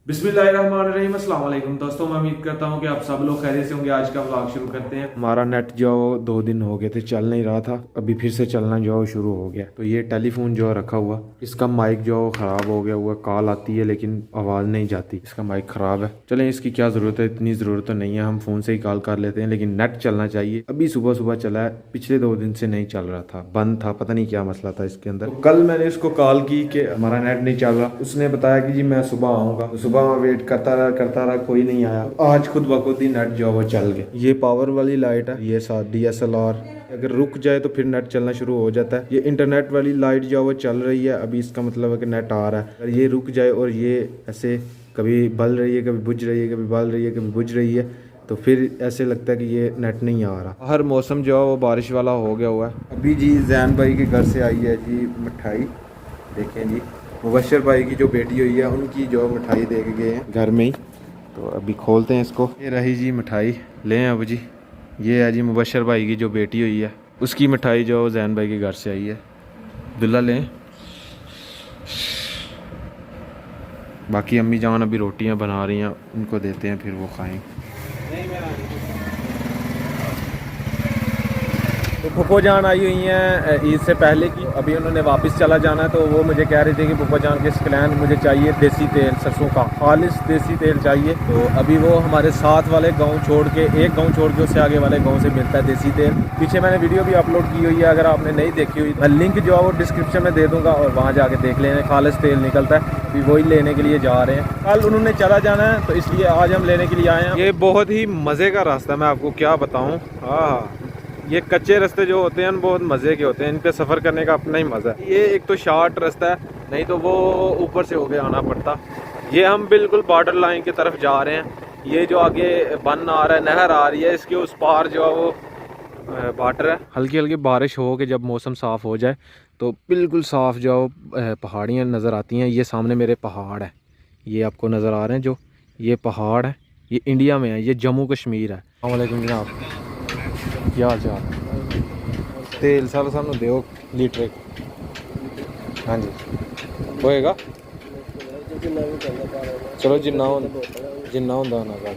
बिस्मिल्लाहिर्रहमानिर्रहीम, अस्सलाम वालेकुम दोस्तों। मैं उम्मीद करता हूँ कि आप सब लोग खैरियत से होंगे। आज का व्लॉग शुरू करते हैं। हमारा नेट जो 2 दिन हो गए थे चल नहीं रहा था, अभी फिर से चलना जो शुरू हो गया। तो ये टेलीफोन जो रखा हुआ, इसका माइक जो ख़राब हो गया हुआ, कॉल आती है लेकिन आवाज़ नहीं जाती, इसका माइक ख़राब है। चलें, इसकी क्या ज़रूरत है, इतनी ज़रूरत तो नहीं है, हम फ़ोन से ही कॉल कर लेते हैं। लेकिन नेट चलना चाहिए। अभी सुबह सुबह चला है, पिछले 2 दिन से नहीं चल रहा था, बंद था, पता नहीं क्या मसला था इसके अंदर। तो कल मैंने इसको कॉल की कि हमारा नेट नहीं चल रहा, उसने बताया कि जी मैं सुबह आऊँगा। तो सुबह मैं वेट करता रहा, कोई नहीं आया। आज खुद ब खुद ही नेट जो है वो चल गया। ये पावर वाली लाइट है, ये साथ DSLR, अगर रुक जाए तो फिर नेट चलना शुरू हो जाता है। ये इंटरनेट वाली लाइट जो है वो चल रही है अभी, इसका मतलब है कि नेट आ रहा है। अगर ये रुक जाए और ये ऐसे कभी बल रही है, कभी बुझ रही है, कभी बल रही है, कभी बुझ रही है, तो फिर ऐसे लगता है कि ये नेट नहीं आ रहा। हर मौसम जो है वो बारिश वाला हो गया हुआ है। अभी जी जैन भाई के घर से आई है जी मिठाई, देखें जी, मुबशर भाई की जो बेटी हुई है उनकी जो मिठाई दे के गए हैं घर में ही। तो अभी खोलते हैं इसको। ये रही जी मिठाई, लें अब जी। ये है जी मुबशर भाई की जो बेटी हुई है, उसकी मिठाई जो जैन भाई के घर से आई है। दुल्ला लें। बाकी अम्मी जान अभी रोटियां बना रही हैं, उनको देते हैं फिर वो खाएं। तो फुफो जान आई हुई हैं ईद से पहले की, अभी उन्होंने वापस चला जाना है। तो वो मुझे कह रही थी कि फुफो जान के स्कलैन मुझे चाहिए देसी तेल, सरसों का खालिश देसी तेल चाहिए। तो अभी वो हमारे साथ वाले गांव छोड़ के, एक गांव छोड़ के उससे आगे वाले गांव से मिलता है देसी तेल। पीछे मैंने वीडियो भी अपलोड की हुई है, अगर आपने नहीं देखी हुई मैं लिंक जो है वो डिस्क्रिप्शन में दे दूँगा और वहाँ जाके देख लेना। खालिश तेल निकलता है, अभी वही लेने के लिए जा रहे हैं। कल उन्होंने चला जाना है तो इसलिए आज हम लेने के लिए आए हैं। ये बहुत ही मज़े का रास्ता है, मैं आपको क्या बताऊँ। हाँ, ये कच्चे रास्ते जो होते हैं बहुत मज़े के होते हैं, इन पे सफ़र करने का अपना ही मज़ा है। ये एक तो शॉर्ट रास्ता है, नहीं तो वो ऊपर से होके आना पड़ता। ये हम बिल्कुल बॉर्डर लाइन की तरफ जा रहे हैं। ये जो आगे बन आ रहा है, नहर आ रही है, इसके उस पार जो है वो बॉर्डर है। हल्की हल्की बारिश हो के जब मौसम साफ़ हो जाए तो बिल्कुल साफ़ जो पहाड़ियाँ नज़र आती हैं। ये सामने मेरे पहाड़ है, ये आपको नज़र आ रहे हैं जो ये पहाड़ है, ये इंडिया में है, ये जम्मू कश्मीर है। अस्सलाम वालेकुम जनाब, क्या हाल चाल? तेल सारा सानू दो लीटर। हाँ जी, होएगा, चलो जिन्ना होंदा ना कर।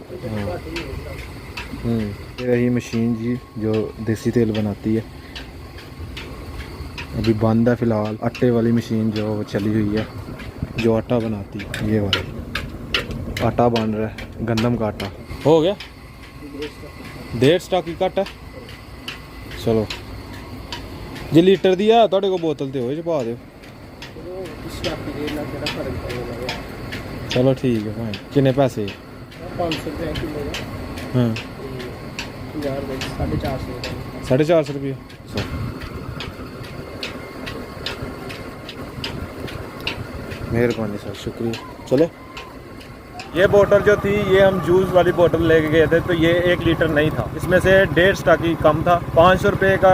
ये रही मशीन जी जो देसी तेल बनाती है, अभी बंद है फ़िलहाल। आटे वाली मशीन जो वो चली हुई है, जो आटा बनाती है, ये वाली आटा बन रहा है, गंदम का आटा। हो गया 1.5 स्टॉक ही घट है। चलो जे लीटर दी है तुहाडे कोल बोतल तो हो पा दो। चलो ठीक है भाई, किन्ने पैसे? 500 रुपये किलो। हाँ, 450 रुपये। मेहरबानी सर, शुक्रिया। चले, ये बोतल जो थी ये हम जूस वाली बोतल लेके गए थे, तो ये 1 लीटर नहीं था, इसमें से 1.5 स्टॉक ही कम था। 500 रुपये का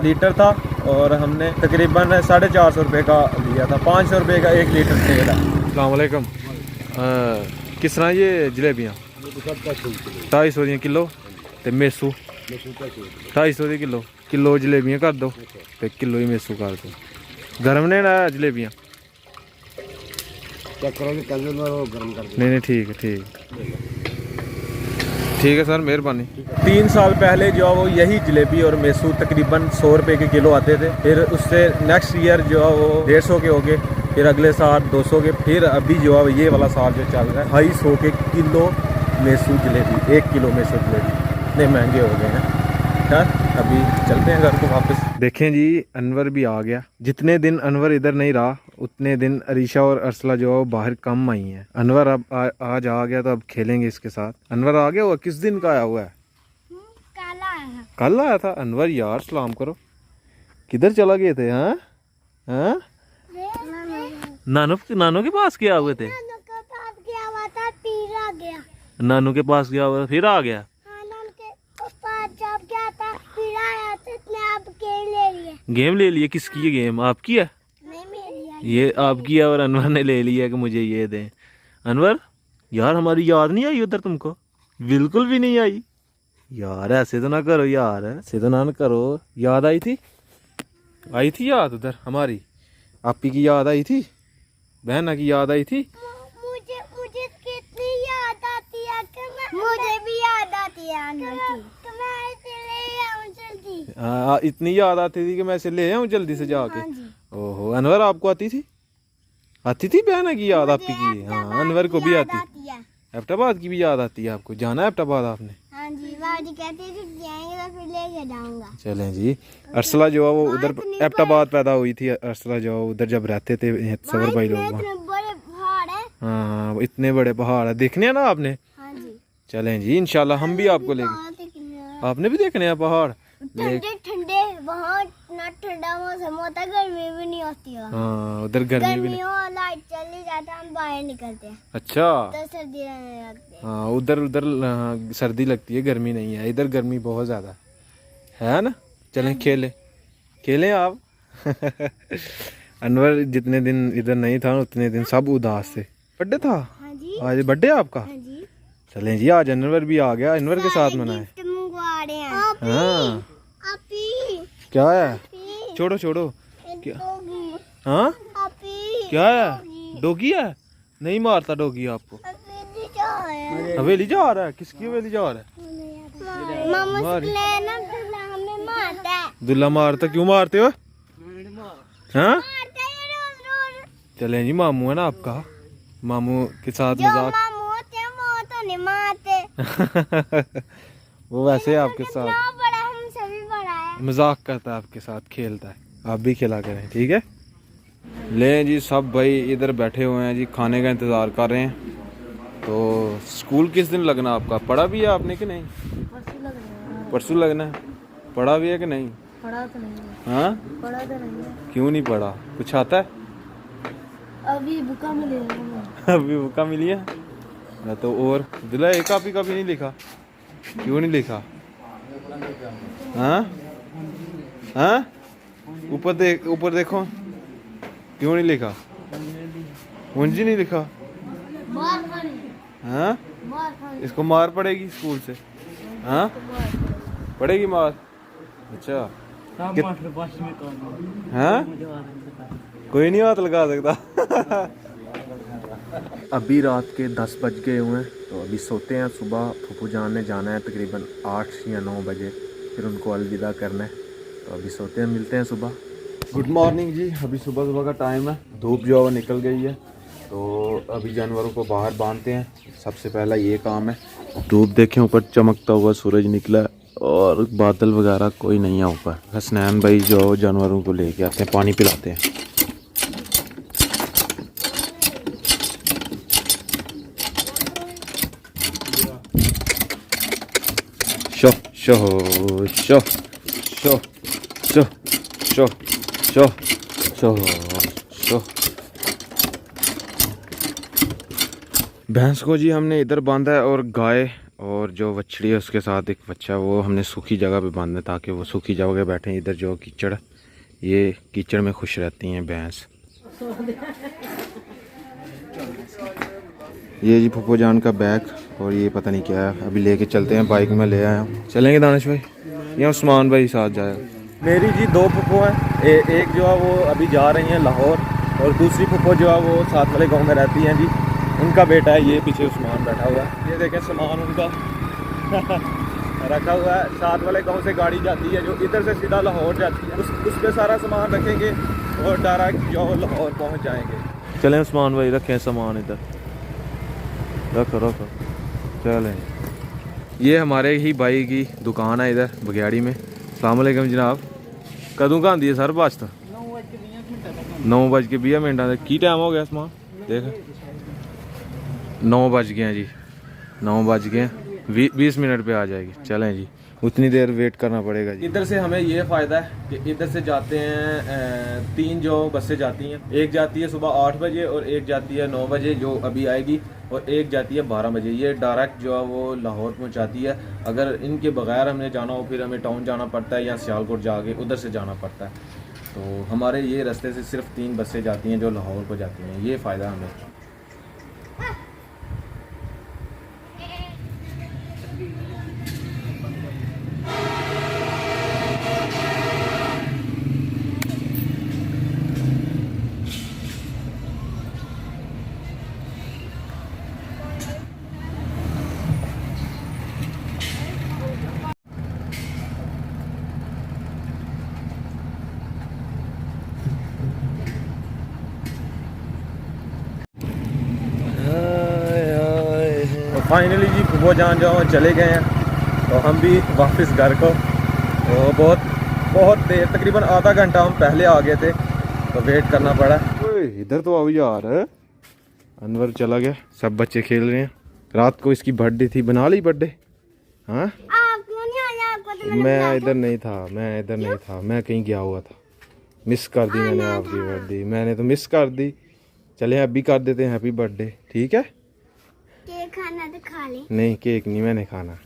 लीटर था और हमने तकरीबन 450 रुपये का लिया था। 500 रुपये का 1 लीटर तेल है। अस्सलाम वालेकुम। किस तरह ये जलेबियाँ? 250 दी किलो, तो मेसू 250 दी किलो। किलो जलेबियाँ कर दो तो किलो ही मेसू कर दो। गर्म ने ना जलेबियाँ? नहीं ठीक है, ठीक है सर, मेहरबानी। 3 साल पहले जो है वो यही जलेबी और मेसू तकरीबन 100 रुपये के किलो आते थे। फिर उससे नेक्स्ट ईयर जो है वो 150 के हो गए, फिर अगले साल 200 के, फिर अभी जो है ये वाला साल जो चल रहा है 250 के किलो मेसू जलेबी। 1 किलो मेसू जलेबी इतने महंगे हो गए हैं। खैर अभी चलते हैं घर को वापस। देखें जी, अनवर भी आ गया। जितने दिन अनवर इधर नहीं रहा उतने दिन अरीशा और अरसला जो है बाहर कम आई हैं। अनवर अब आज आ गया तो अब खेलेंगे इसके साथ। अनवर आ गया हुआ, किस दिन का आया हुआ है? कल आया था अनवर। यार सलाम करो, किधर चला गए थे? हाँ हाँ, नानू के पास गया हुए थे। नानू के पास गया हुआ फिर आ गया। गेम ले लिए? किसकी है गेम? आपकी है? ये आपकी है और अनवर ने ले लिया कि मुझे ये दे। अनवर यार, हमारी याद नहीं आई उधर तुमको? बिल्कुल भी नहीं आई यार, ऐसे तो ना करो यार, ऐसे तो ना करो। याद आई थी याद उधर हमारी? आपी की याद आई थी? बहना की याद आई थी? मुझे आती है अनवर की। मैं चले आऊं जल्दी। हाँ, इतनी याद आती थी कि मैं इसे ले आऊं जल्दी से जाके। हाँ जी। ओहो, अनवर आपको आती थी बहना की याद आपकी की? हाँ, अनवर को भी आती। है। एबटाबाद की भी याद आती है आपको? जाना है एबटाबाद आपने? हाँ जी, बाबूजी कहते हैं कि जाएंगे तो फिर लेके जाऊंगा। चलें जी। अर्सला जो है वो उधर एबटाबाद पैदा हुई थी। अर्सला जो है उधर जब रहते थे सबर भाई लोग। इतने बड़े पहाड़ है। हाँ, इतने बड़े पहाड़ है, देखने हैं ना आपने? हाँ जी। चलें जी, इंशाल्लाह हम भी आपको लेंगे। आपने भी देखने हैं पहाड़? ठंडे ठंडे, वहाँ इतना ठंडा मौसम होता है, गर्मी भी नहीं होती है। हाँ, उधर गर्मी भी नहीं। गर्मियों लाइट चली जाता है, हम बाहर निकलते हैं अच्छा। तो सर्दी लगने लगती है। हाँ, उधर उधर सर्दी लगती है, गर्मी नहीं है। इधर गर्मी बहुत ज़्यादा है ना। चलें खेलें आप। अनवर जितने दिन इधर नहीं था उतने दिन सब उदास थे। बर्थडे था हाँ जी। आज? बर्थडे आपका? हाँ जी। चलें जी, आज अनवर भी आ गया, अनवर के साथ मनाए। गिफ्ट मंगवा रहे हैं। हाँ, आपी, क्या है? आपी, छोड़ो छोड़ो। क्या? डॉगी, हाँ, आपी, क्या है? डोगी है? नहीं मारता डोगी आपको। आपी क्या है? हवेली जा रहा है? किसकी हवेली जा रहा है? मामा मारी। से लेना, दूल्हा हमें मारता है। दुल्ला मारता? क्यों मारते हो? हाँ, मारता है रोज रोज। चलें जी, मामू है ना आपका, मामू के साथ जो मजाक। मामू होते हैं वो तो नहीं मारते। वो वैसे आपके साथ कितना बड़ा, हम सभी बड़ा है। मजाक करता है, आपके साथ खेलता है। आप भी खिला करें, ठीक है? ले जी, सब भाई इधर बैठे हुए हैं जी, खाने का इंतज़ार कर रहे हैं। तो स्कूल किस दिन लगना आपका? पढ़ा भी है आपने कि नहीं? परसों लगना है। पढ़ा भी है कि नहीं? पढ़ा तो नहीं है। हाँ, पढ़ा तो नहीं है। क्यों नहीं पढ़ा? कुछ आता है? अभी बुका मिले। अभी बुका मिली है ना। तो और दिला एक कापी का भी नहीं लिखा? क्यों नहीं लिखा? हाँ हाँ, ऊपर देखो, क्यों नहीं लिखा? मुंजी नहीं लिखा? मार खानी। हाँ, मार खानी। इसको मार पड़ेगी स्कूल से? हाँ, पड़ेगी मार? अच्छा। हाँ, कोई नहीं हाथ लगा सकता। अभी रात के 10 बज गए हुए हैं, तो अभी सोते हैं। सुबह फूफू जान ने जाना है तकरीबन 8 या 9 बजे, फिर उनको अलविदा करना है। तो अभी सोते हैं, मिलते हैं सुबह। गुड मॉर्निंग जी। अभी सुबह सुबह का टाइम है, धूप जो है निकल गई है। तो अभी जानवरों को बाहर बांधते हैं, सबसे पहला ये काम है। धूप देखें, ऊपर चमकता हुआ सूरज निकला है और बादल वगैरह कोई नहीं है ऊपर। हसनैन भाई जो जानवरों को लेके आते हैं, पानी पिलाते हैं। Show show show show show show show show show. भैंस को जी हमने इधर बांधा है, और गाय और जो बछड़ी है उसके साथ एक बच्चा, वो हमने सूखी जगह पे बांधा है ताकि वो सूखी जगह पे बैठें। इधर जो कीचड़, ये कीचड़ में खुश रहती हैं भैंस। ये जी फूफो जान का बैग, और ये पता नहीं क्या है, अभी लेके चलते हैं। बाइक में ले आया हूँ। चलेंगे दानिश भाई या उस्मान भाई साथ जाएगा? मेरी जी 2 फूफो हैं। एक जो है वो अभी जा रही हैं लाहौर, और दूसरी फूफो जो है वो साथ वाले गांव में रहती हैं जी। उनका बेटा है ये पीछे उस्मान बैठा हुआ है। ये देखें सामान उनका रखा हुआ है। साथ वाले गांव से गाड़ी जाती है जो इधर से सीधा लाहौर जाती है, उस पर सारा सामान रखेंगे और डायरेक्ट जो लाहौर पहुंच जाएंगे। चलें उस्मान भाई, रखें सामान इधर, रखो रखो। चलें, ये हमारे ही भाई की दुकान है इधर बगियाड़ी में। अस्सलाम वालेकुम जनाब। कदों का आंदी है सर बस? 9:20 की टाइम हो गया समान देख? 9 बज गए हैं जी, 9 बज गए हैं। 20 मिनट पे आ जाएगी। चलें जी, उतनी देर वेट करना पड़ेगा जी। इधर से हमें ये फ़ायदा है कि इधर से जाते हैं 3 जो बसें जाती हैं। एक जाती है सुबह 8 बजे और एक जाती है 9 बजे जो अभी आएगी, और एक जाती है 12 बजे। ये डायरेक्ट जो है वो लाहौर पहुंचाती है। अगर इनके बगैर हमने जाना हो फिर हमें टाउन जाना पड़ता है या सियालकोट जाके उधर से जाना पड़ता है। तो हमारे ये रास्ते से सिर्फ 3 बसें जाती हैं जो लाहौर को जाती हैं। ये फ़ायदा हमें। फाइनली जी फुफो जान जो चले गए हैं, तो हम भी वापस घर को। तो बहुत देर, तकरीबन आधा घंटा हम पहले आ गए थे, तो वेट करना पड़ा। इधर तो अब यार अनवर चला गया, सब बच्चे खेल रहे हैं। रात को इसकी बर्थडे थी, बना ली बर्थडे? हाँ, आप क्यों नहीं आया? आपको तो मैंने मैं इधर नहीं था, मैं कहीं गया हुआ था। मिस कर दी मैंने आपकी बर्थडे, मैंने तो मिस कर दी। चले अभी कर देते हैं हैप्पी बर्थडे, ठीक है? केक खाना तो खा ले। नहीं, केक नहीं मैंने खाना।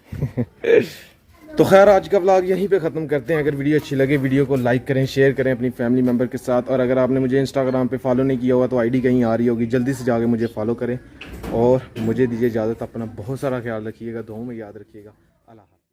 तो खैर आज का व्लॉग यहीं पे ख़त्म करते हैं। अगर वीडियो अच्छी लगे वीडियो को लाइक करें, शेयर करें अपनी फैमिली मेम्बर के साथ। और अगर आपने मुझे इंस्टाग्राम पे फॉलो नहीं किया हुआ तो आईडी कहीं आ रही होगी, जल्दी से जाके मुझे फॉलो करें। और मुझे दीजिए इजाज़त, अपना बहुत सारा ख्याल रखिएगा, दुआओं में याद रखिएगा। अल्लाह हाफ़िज़।